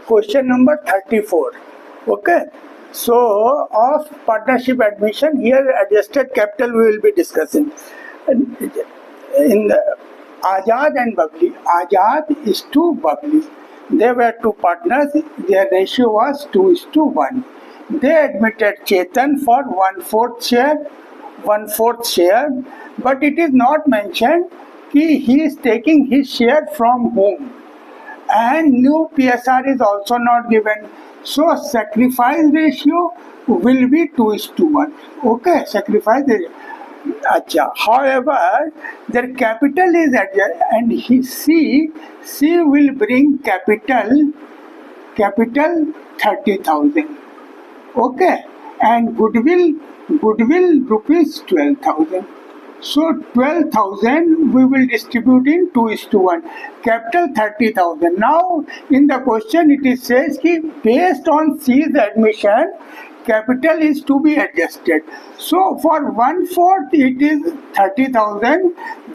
question number 34. Okay. So of partnership admission, here adjusted capital we will be discussing. In the Azad and Bubbly, Azad is to Bubbly. They were two partners. Their ratio was 2:1. They admitted Chetan for 1/4 share, but it is not mentioned कि he is taking his share from whom. And new PSR is also not given. So sacrifice ratio will be 2:1. Okay, sacrifice ratio. Achha. However, their capital is adjusted, and C will bring capital 30,000. Okay, and goodwill rupees 12,000. So 12,000 we will distribute in 2:1. Capital 30,000. Now in the question it is says ki based on C's admission, capital is to be adjusted. So for 1/4 it is 30,000.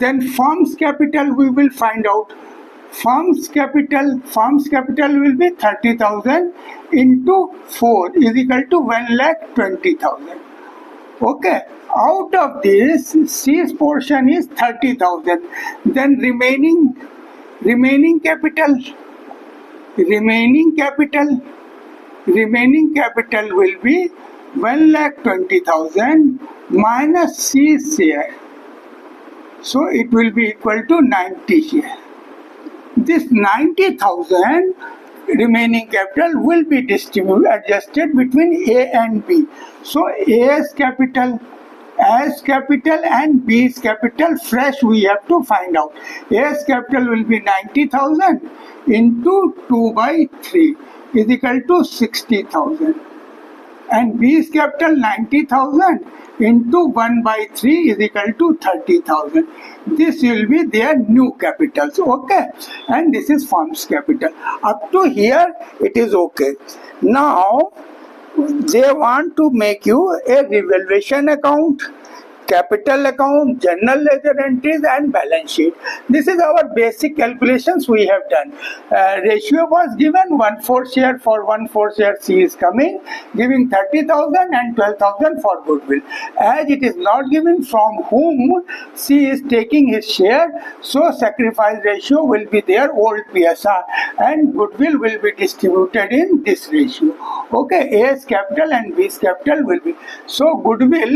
Then firm's capital we will find out. Firm's capital will be 30,000 into 4 is equal to 1,20,000. Okay. Out of this, C's portion is 30,000. Then remaining capital will be 1,20,000 minus C's share. So it will be equal to 90 share. This 90,000 remaining capital will be adjusted between A and B. So A's capital and B's capital fresh we have to find out. A's capital will be 90,000 into 2/3 is equal to 60,000. And B's capital 90,000 into 1/3 is equal to 30,000. This will be their new capitals. Okay. And this is firm's capital. Up to here it is okay. Now they want to make you a revaluation account, capital account, general ledger entries and balance sheet. This is our basic calculations we have done. Ratio was given 1/4 share for 1/4 share C is coming, giving 30,000 and 12,000 for goodwill. As it is not given from whom C is taking his share, so sacrifice ratio will be their old PSR and goodwill will be distributed in this ratio. Okay, A's capital and B's capital will be. So goodwill,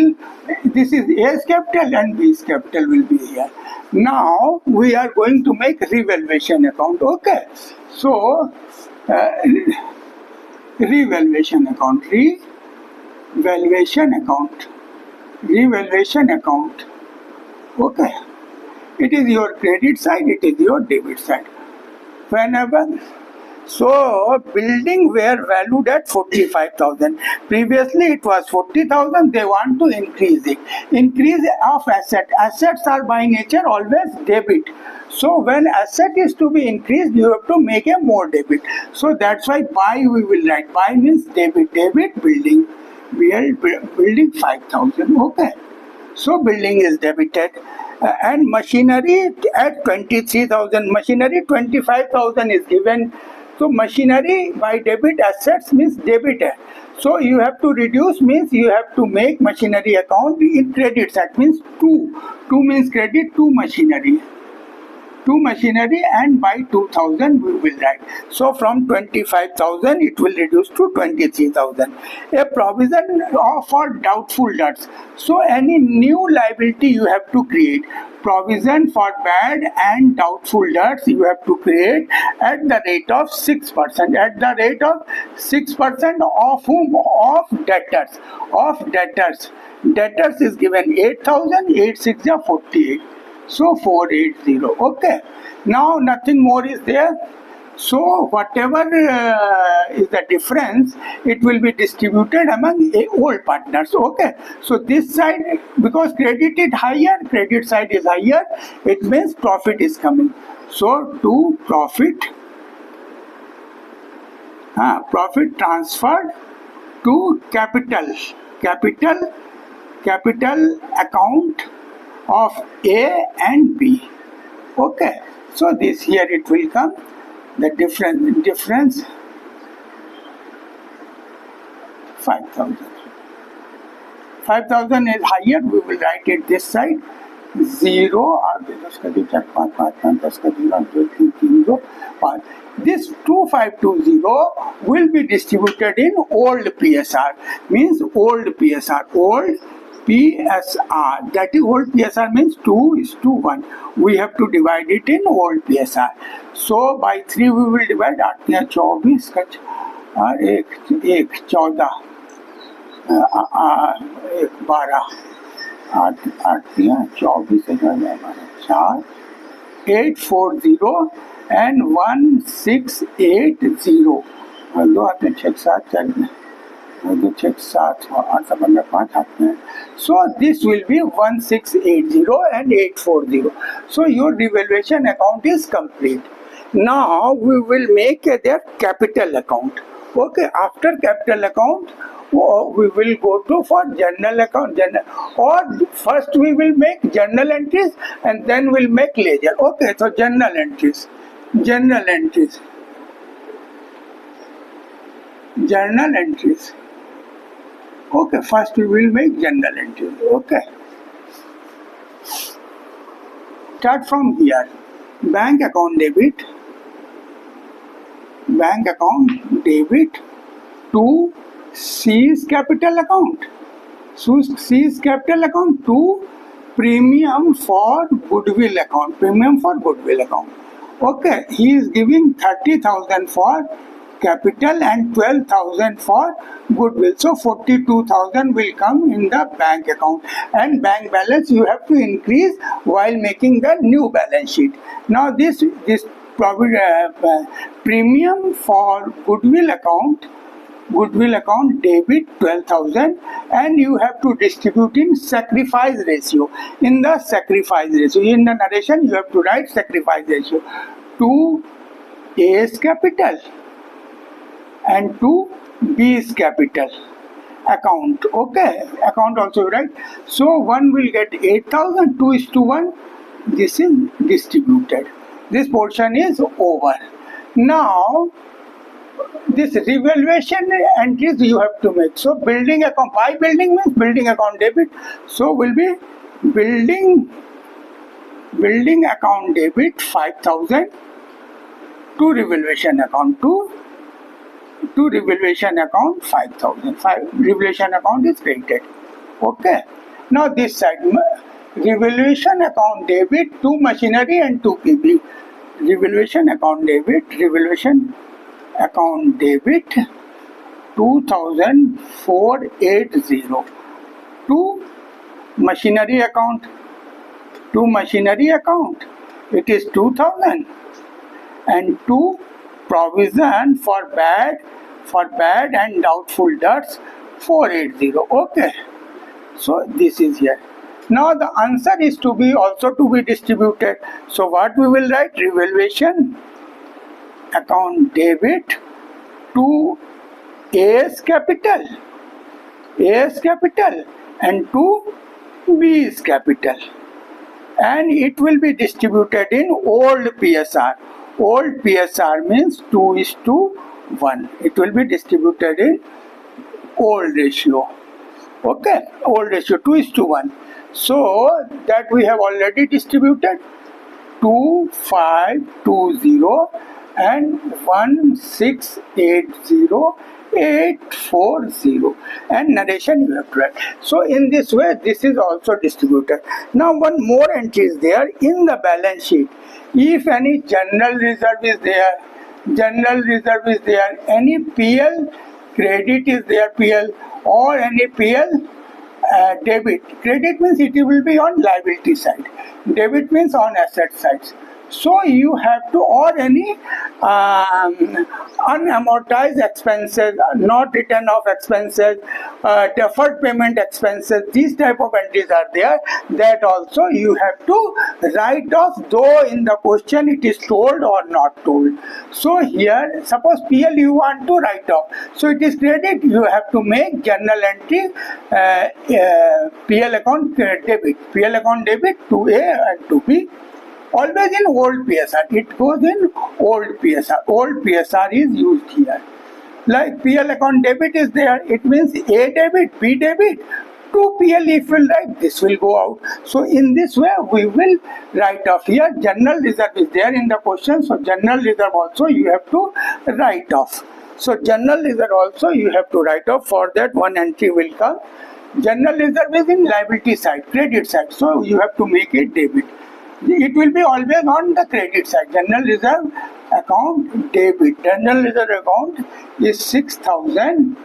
this is A's capital and B's capital will be here. Now we are going to make revaluation account. Okay, so revaluation account. Okay, it is your credit side, it is your debit side. Whenever so building were valued at 45,000. Previously it was 40,000. They want to increase it. Increase of asset. Assets are by nature always debit. So when asset is to be increased, you have to make a more debit. So that's why by we will write. By means debit. Building 5,000. Okay. So building is debited. And machinery at 23,000. Machinery 25,000 is given. So machinery by debit, assets means debited. So you have to reduce means you have to make machinery account in credit. That means 2 means credit to machinery. And by 2,000 we will write. So from 25,000 it will reduce to 23,000. A provision for doubtful debts. So any new liability you have to create. Provision for bad and doubtful debts you have to create at the rate of 6%. At the rate of 6% of whom? Of debtors. Debtors is given 8,000. 8 6 are 48. So 480. Okay. Now nothing more is there. So whatever is the difference, it will be distributed among old partners. Okay. So this side, because credit is higher, credit side is higher, it means profit is coming. So to profit transferred to capital account of A and B. Okay. So this here it will come. The difference 5,000. 5,000 is higher, we will write it this side. 0 और 10 का 2 4 5 5 5 10 का 0 2 3 3 0 5. This 2520 will be distributed in old PSR, means old PSR, old PSR. That is old PSR means 2:1. We have to divide it in old PSR. So by 3 we will divide. 8 या 24 का और 1 14 1 12 8 या 24 4 840 and 1680. दो हाथ में 6 7 चल रहे, 2 6 7 और 8 15 5 हाथ में. So this will be 1680 and 840. So your revaluation account is complete. Now we will make their capital account. Okay, after capital account we will go to for journal account, or first we will make journal entries and then we'll make ledger. Okay, so journal entries. Okay, first we will make journal entries. Okay, start from here. Bank account debit to C's capital account. So C's capital account to premium for goodwill account. Okay, he is giving 30,000 for capital and 12,000 for goodwill. So 42,000 will come in the bank account, and bank balance you have to increase while making the new balance sheet. Now this premium for goodwill account debit 12,000, and you have to distribute in sacrifice ratio. In the narration you have to write sacrifice ratio to A's capital and to B's capital account. Okay, account also right. So one will get 8,000, 2:1. This is distributed. This portion is over. Now this revaluation entries you have to make. So building account, why building means building account debit. So will be building account debit 5,000 to revaluation account to revaluation account 5,000. Revaluation account is created. Okay. Now this side revaluation account debit to machinery and to PB. Revaluation account debit 2,480 to machinery account. It is 2,000, and to provision for bad and doubtful debts 480. Okay, so this is here. Now the answer is to be distributed. So what we will write? Revaluation account debit to A's capital and to B's capital, and it will be distributed in old PSR. Old PSR means 2:1. It will be distributed in old ratio. Okay, old ratio 2:1. So that we have already distributed 2,520 and 1680 840, and narration you have to write. So in this way this is also distributed. Now one more entry is there in the balance sheet. If any general reserve is there, any PL credit is there, PL, or any PL debit. Credit means it will be on liability side, debit means on asset sides. So you have to, or any unamortized expenses, not written off expenses, deferred payment expenses, these type of entries are there, that also you have to write off, though in the question it is told or not told. So here suppose PL you want to write off, so it is credit, you have to make journal entry PL account debit to A and to B. Always in old PSR. It goes in old PSR. Old PSR is used here. Like PL account debit is there, it means A debit, B debit, to PL if will write, this will go out. So in this way we will write off. Here general reserve is there in the question, so general reserve also you have to write off. So general reserve also you have to write off. For that one entry will come. General reserve is in liability side, credit side, so you have to make it debit. It will be always on the credit side. General reserve account debit. General reserve account is 6,000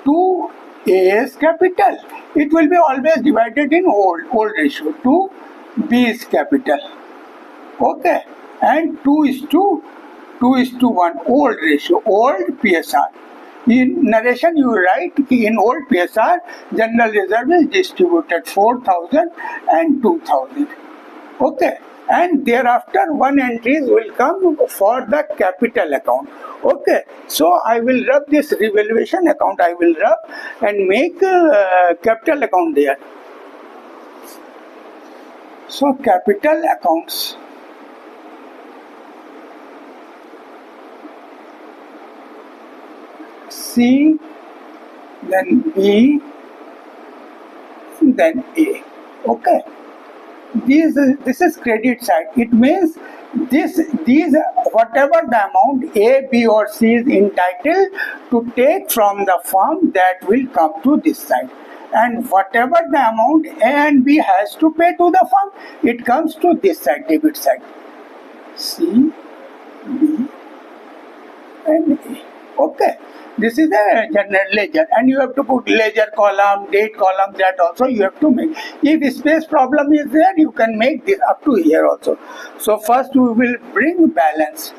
to A's capital. It will be always divided in old ratio to B's capital. Okay, and 2:1 old ratio, old PSR. In narration you write in old PSR general reserve is distributed 4,000 and 2,000. Okay, and thereafter one entries will come for the capital account. Okay, so I will rub this revaluation account, I will rub and make capital account there. So capital accounts. C, then B, then A. Okay. This is credit side. It means these whatever the amount A, B or C is entitled to take from the firm, that will come to this side. And whatever the amount A and B has to pay to the firm, it comes to this side, debit side. C, B and A. Okay. This is a general ledger, and you have to put ledger column, date column, that also you have to make. If space problem is there, you can make this up to here also. So first we will bring balance.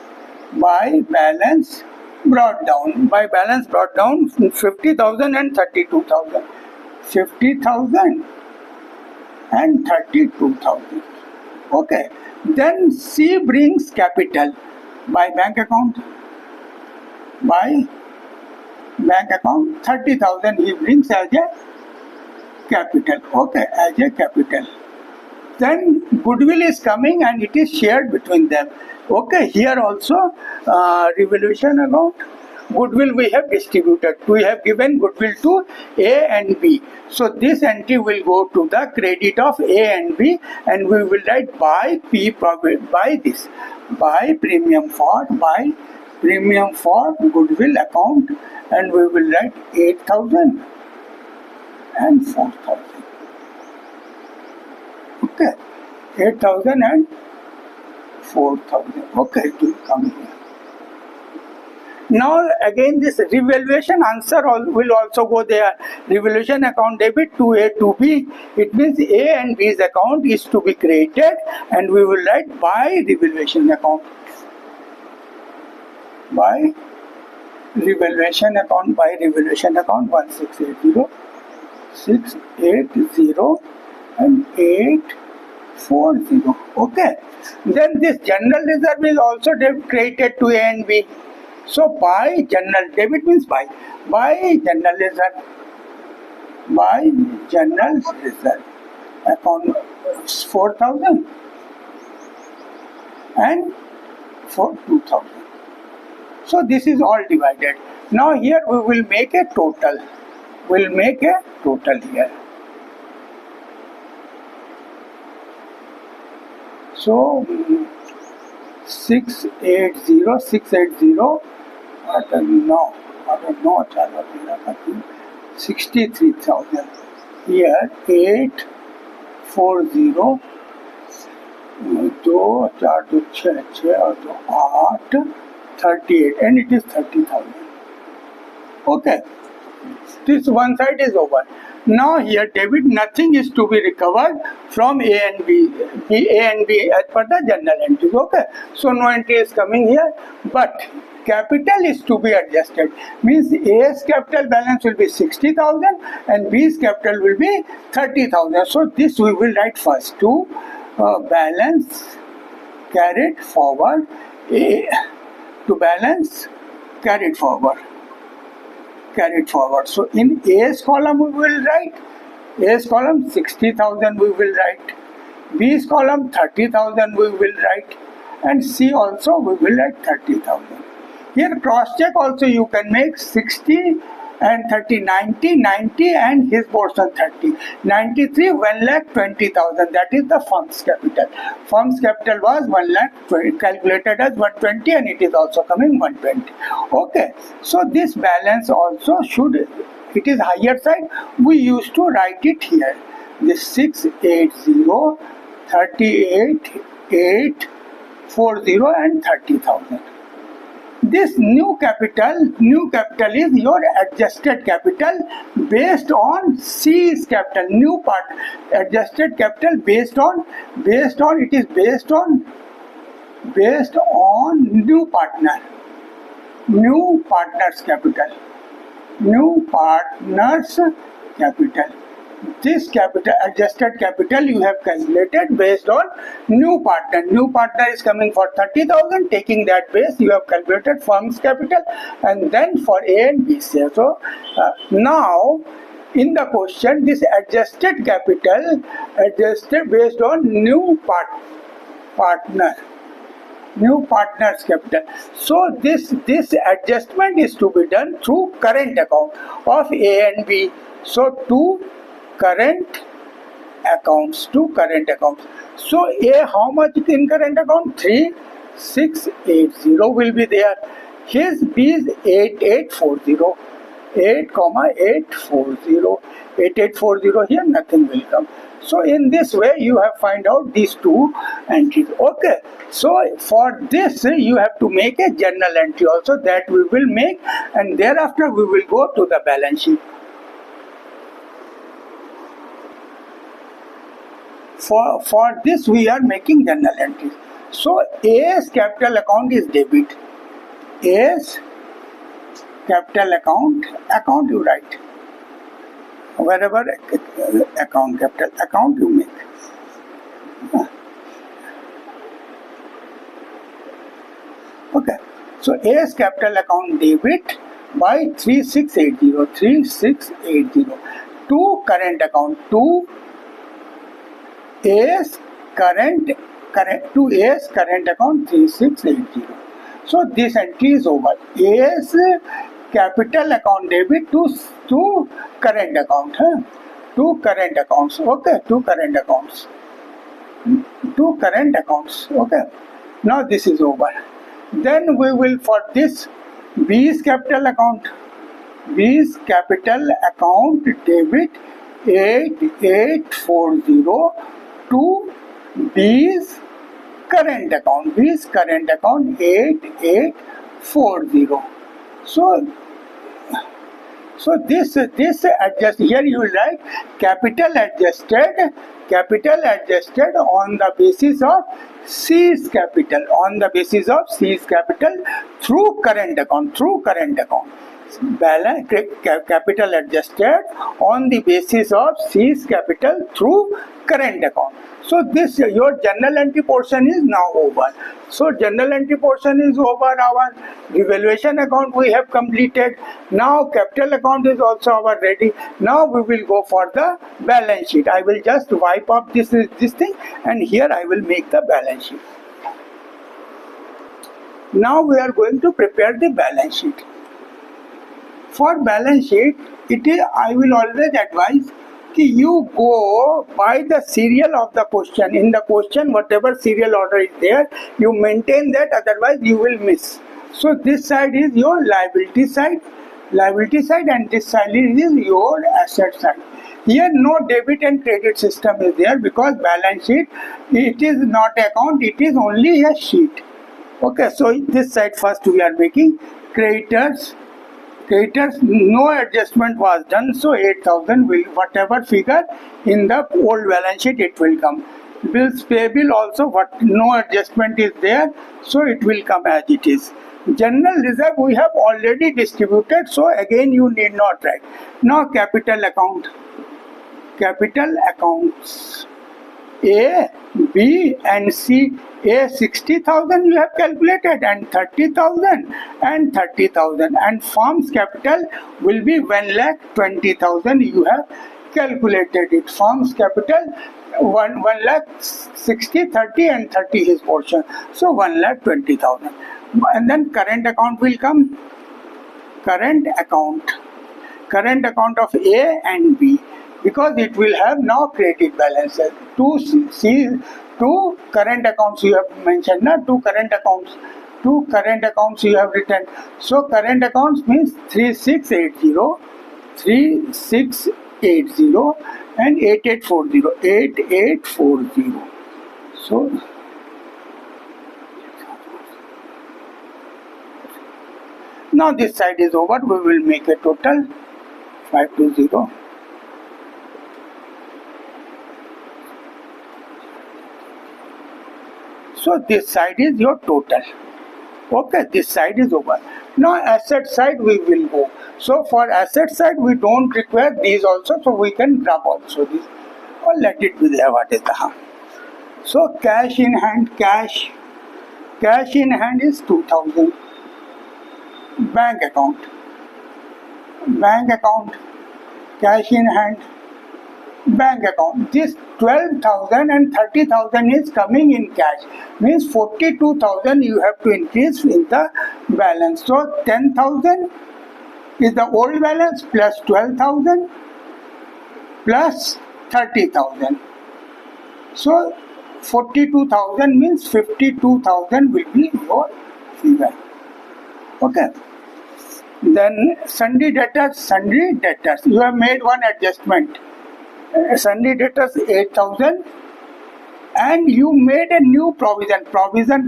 By balance brought down. By balance brought down 50,000 and 32,000. 50,000 and 32,000. Okay. Then C brings capital. By bank account. By bank account 30,000 he brings as a capital. Okay, as a capital. Then goodwill is coming and it is shared between them. Okay, here also revaluation account, goodwill we have distributed. We have given goodwill to A and B. So this entry will go to the credit of A and B, and we will write by P profit, by this, by premium for goodwill account, and we will write 8,000 and 4,000. Okay, 8,000 and 4,000. Okay, it will come here. Now again this revaluation answer will also go there. Revaluation account debit to A to B. It means A and B's account is to be created, and we will write by revaluation account. By revaluation account 1680, 680 and 840. Okay. Then this general reserve is also created to A and B. So by general debit means by general reserve. By general reserve account 4,000 and for 2,000. So this is all divided. Now here we will make a total. We'll make a total here. So 680, I don't know, 63,000. Here 840, 2, 4, 2, 6, 8, 38, and it is 30,000. Okay, this one side is over. Now here debit, nothing is to be recovered from A and B as per the general entries. Okay, so no entry is coming here, but capital is to be adjusted. Means A's capital balance will be 60,000 and B's capital will be 30,000. So this we will write first to balance carried forward. To balance carried forward. So in A's column we will write, A's column 60,000 we will write, B's column 30,000 we will write, and C also we will write 30,000. Here cross check also you can make 60 and 30, 90, 90 and his portion 30. 93, 1,20,000. That is the firm's capital. Firm's capital was 1,20,000, calculated as 120 and it is also coming 120. Okay, so this balance also should, it is higher side, we used to write it here. This 680, 38, 840 and 30,000. This new capital is your adjusted capital based on C's capital, new part, adjusted capital based on it is based on new partner's capital. This capital, adjusted capital, you have calculated based on new partner. New partner is coming for 30,000. Taking that base, you have calculated firm's capital, and then for A and B share. So now in the question, this adjusted capital adjusted based on new partner's capital. So this adjustment is to be done through current account of A and B. So to current accounts. So A, how much in current account? 3,680 will be there. His B is 8,840. 8,840 here, nothing will come. So in this way you have find out these two entries. Okay, so for this you have to make a journal entry also, that we will make, and thereafter we will go to the balance sheet. For this we are making journal entries. So A's capital account is debit. A's capital account you write. Wherever account, capital account you make. Okay. So A's capital account debit by 3,680 to current account, to A's current account 3,680. So this entry is over. A's capital account debit to current account, to current accounts. Okay, to current accounts. Okay. Now this is over. Then we will, for this, B's capital account debit 8,840 to B's current account 8,840. So this adjust, here you will write capital adjusted on the basis of C's capital, through current account. Balance capital adjusted on the basis of C's capital through current account. So this, your journal entry portion is now over. So journal entry portion is over. Our revaluation account we have completed. Now capital account is also our ready. Now we will go for the balance sheet. I will just wipe up this thing, and here I will make the balance sheet. Now we are going to prepare the balance sheet. For balance sheet, I will always advise that you go by the serial of the question. In the question, whatever serial order is there, you maintain that, otherwise you will miss. So this side is your liability side, and this side is your asset side. Here no debit and credit system is there, because balance sheet, it is not account, it is only a sheet. Okay, so this side first we are making creditors, no adjustment was done, so 8,000 will, whatever figure in the old balance sheet it will come. Bills payable also, no adjustment is there, so it will come as it is. General reserve we have already distributed, so again you need not write. Now capital accounts A, B and C. A 60,000 you have calculated, and 30,000 and 30,000, and firm's capital will be 1,20,000 you have calculated it. Firm's capital 1,60,000, 30 and 30 his portion, so 1,20,000. And then current account will come. Current account of A and B, because it will have now credit balances. Two current accounts you have mentioned, na? Two current accounts you have written. So current accounts means 3680 and 8840. So now this side is over. We will make a total 520. So this side is your total. Okay, this side is over. Now asset side we will go. So for asset side we don't require these also, so we can grab also this, or let it be there. What is the So cash in hand is 2000. Bank account, cash in hand, bank account. This 12,000 and 30,000 is coming in cash. Means 42,000 you have to increase in the balance. So 10,000 is the old balance plus 12,000 plus 30,000. So 42,000 means 52,000 will be your figure. Okay. Then sundry debtors. You have made one adjustment. Sundry debtors 8,000, and you made a new provision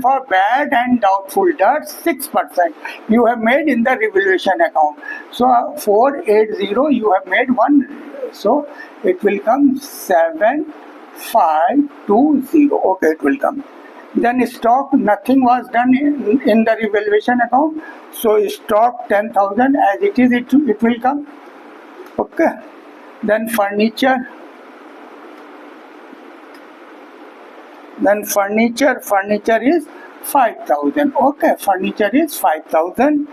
for bad and doubtful debts 6%. You have made in the revaluation account. So 480 you have made one. So it will come 7520. Okay, it will come. Then stock, nothing was done in the revaluation account. So stock 10,000 as it is, it will come. Okay. Then furniture is 5,000. Okay, furniture is 5,000.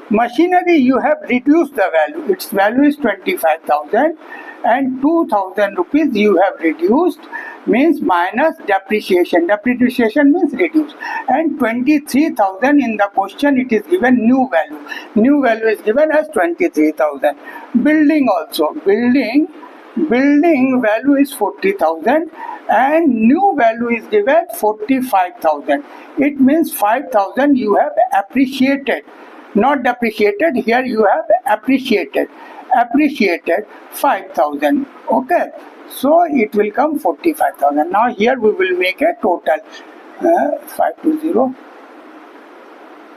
Machinery you have reduced the value. Its value is 25,000 and 2,000 rupees you have reduced, means minus depreciation. Depreciation means reduced. And 23,000 in the question it is given new value. New value is given as 23,000. Building also. Building value is 40,000 and new value is given 45,000. It means 5,000 you have appreciated. Not depreciated, here you have appreciated 5,000. Okay, so it will come 45,000. Now here we will make a total 520.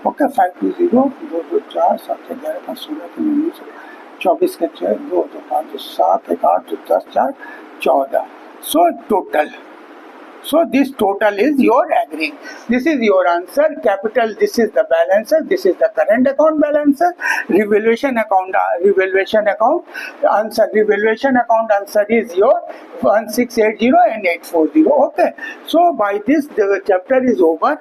Okay, 520 2 2 4 7 11 16 24 के 2 2 5 7 1 8 10 4 14. So total. So this total is your agreeing. This is your answer. Capital, this is the balances. This is the current account balances. Revaluation account answer. Revaluation account answer is your 1680 and 840. Okay. So by this the chapter is over.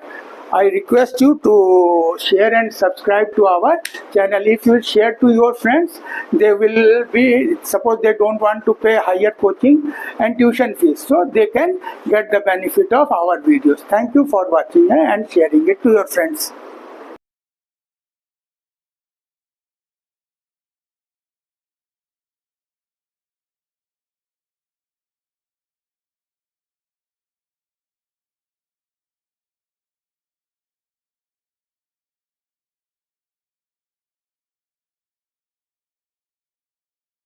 I request you to share and subscribe to our channel. If you share to your friends, they will be, suppose they don't want to pay higher coaching and tuition fees, so they can get the benefit of our videos. Thank you for watching and sharing it to your friends.